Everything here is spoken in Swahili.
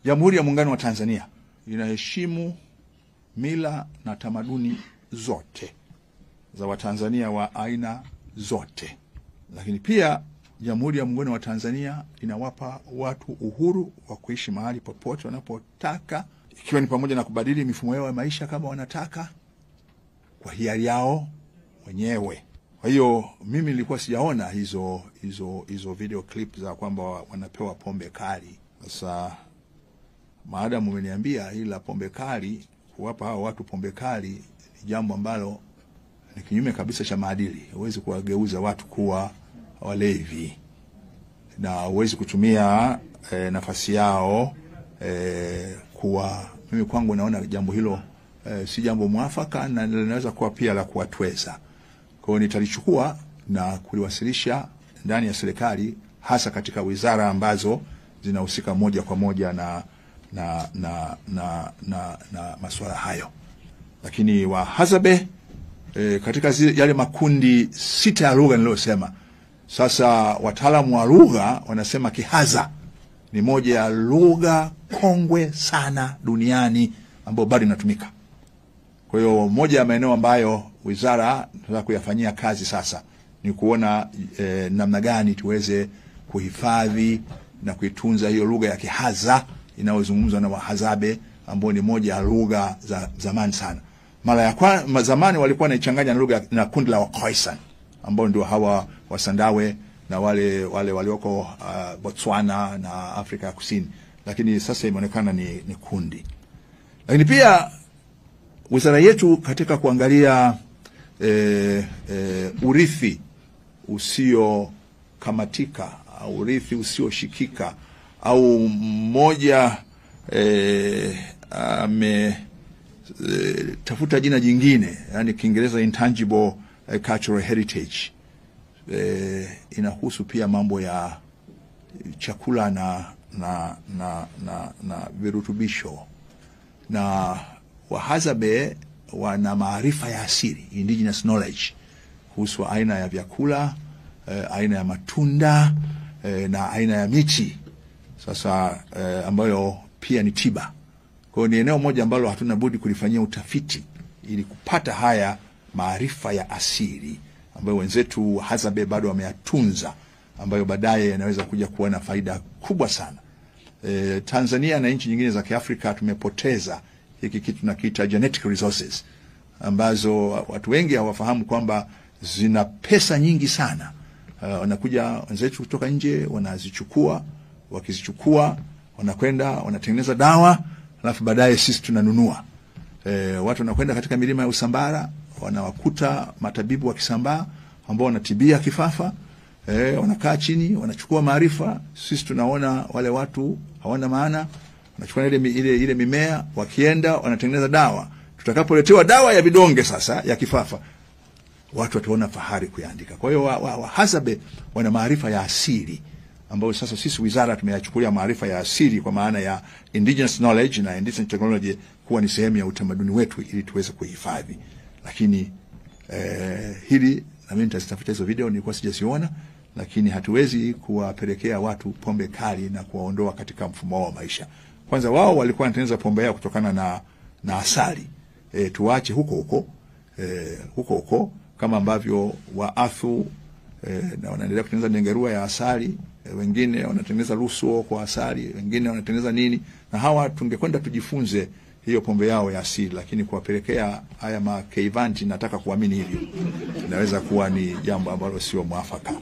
Jamhuri ya Muungano wa Tanzania inaheshimu mila na tamaduni zote za Watanzania wa aina zote. Lakini pia Jamhuri ya Muungano wa Tanzania inawapa watu uhuru wa kuishi mahali popote wanapotaka, ikiwa ni pamoja na kubadili mifumo yao ya maisha kama wanataka kwa hiari yao wenyewe. Kwa hiyo mimi nilikuwa sijaona hizo video clip za kwamba wanapewa pombe kali. Sasa maadamu umeniambia hili la pombe kali, kuwapa hao watu pombe kali ni jambo ambalo ni kinyume kabisa cha maadili. Huwezi kuwageuza watu kuwa walevi, na huwezi kutumia nafasi yao mimi kwangu naona jambo hilo si jambo mwafaka, na linaweza kuwa pia la kuwatweza. Kwa hiyo nitalichukua na kuliwasilisha ndani ya serikali, hasa katika wizara ambazo zinahusika moja kwa moja na masuala hayo. Lakini Wahadzabe katika yale makundi 6 ya lugha niliyosema, sasa wataalamu wa lugha wanasema Kihaza ni moja ya lugha kongwe sana duniani ambayo bado inatumika. Kwa hiyo moja ya maeneo ambayo wizara tunataka kuyafanyia kazi sasa ni kuona namna gani tuweze kuhifadhi na kuitunza hiyo lugha ya Kihaza inayozungumzwa na Wahadzabe, ambao ni moja ya lugha za zamani sana. Zamani walikuwa wanaichanganya na lugha na kundi la Khoisan, ambao ndio hawa Wasandawe na wale walioko Botswana na Afrika ya Kusini, lakini sasa imeonekana ni kundi. Lakini pia wizara yetu katika kuangalia urithi usio kamatika au urithi usio shikika, au mmoja tafuta jina jingine, yani Kiingereza intangible cultural heritage, inahusu pia mambo ya chakula na virutubisho. Na Wahadzabe wana maarifa ya asili, indigenous knowledge, kuhusu aina ya vyakula, aina ya matunda na aina ya miti, sasa ambayo pia ni tiba. Kwa hiyo ni eneo moja ambalo hatuna budi kulifanyia utafiti ili kupata haya maarifa ya asili ambayo wenzetu Wahadzabe bado wameyatunza, ambayo baadaye yanaweza kuja kuwa na faida kubwa sana. Tanzania na nchi nyingine za Kiafrika tumepoteza hiki kitu tunakiita genetic resources, ambazo watu wengi hawafahamu kwamba zina pesa nyingi sana. Wanakuja wenzetu kutoka nje, wanazichukua, wakizichukua wanakwenda wanatengeneza dawa, alafu baadaye sisi tunanunua. Watu wanakwenda katika milima ya Usambara, wanawakuta matabibu wa Kisambaa ambao wanatibia kifafa, wanakaa chini, wanachukua maarifa. Sisi tunaona wale watu hawana maana, wanachukua ile mimea, wakienda wanatengeneza dawa. Tutakapoletewa dawa ya vidonge sasa ya kifafa, watu wataona fahari kuyaandika. Kwa hiyo Wahadzabe wana maarifa ya asili ambayo sasa sisi wizara tumeyachukulia maarifa ya asili kwa maana ya indigenous knowledge na indigenous technology kuwa ni sehemu ya utamaduni wetu ili tuweze kuhifadhi. Lakini hili na mimi nitazitafuta hizo video, nilikuwa sijaziona, lakini hatuwezi kuwapelekea watu pombe kali na kuwaondoa katika mfumo wao wa maisha. Kwanza wao walikuwa wanatengeneza pombe yao kutokana na asali. Tuache huko kama ambavyo Waathu na wanaendelea kutengeneza nengerua ya asali, wengine wanatengeneza lusuo kwa asali, wengine wanatengeneza nini, na hawa tungekwenda tujifunze hiyo pombe yao ya asili. Lakini kuwapelekea haya makeivanti, nataka kuamini hivyo inaweza kuwa ni jambo ambalo sio mwafaka.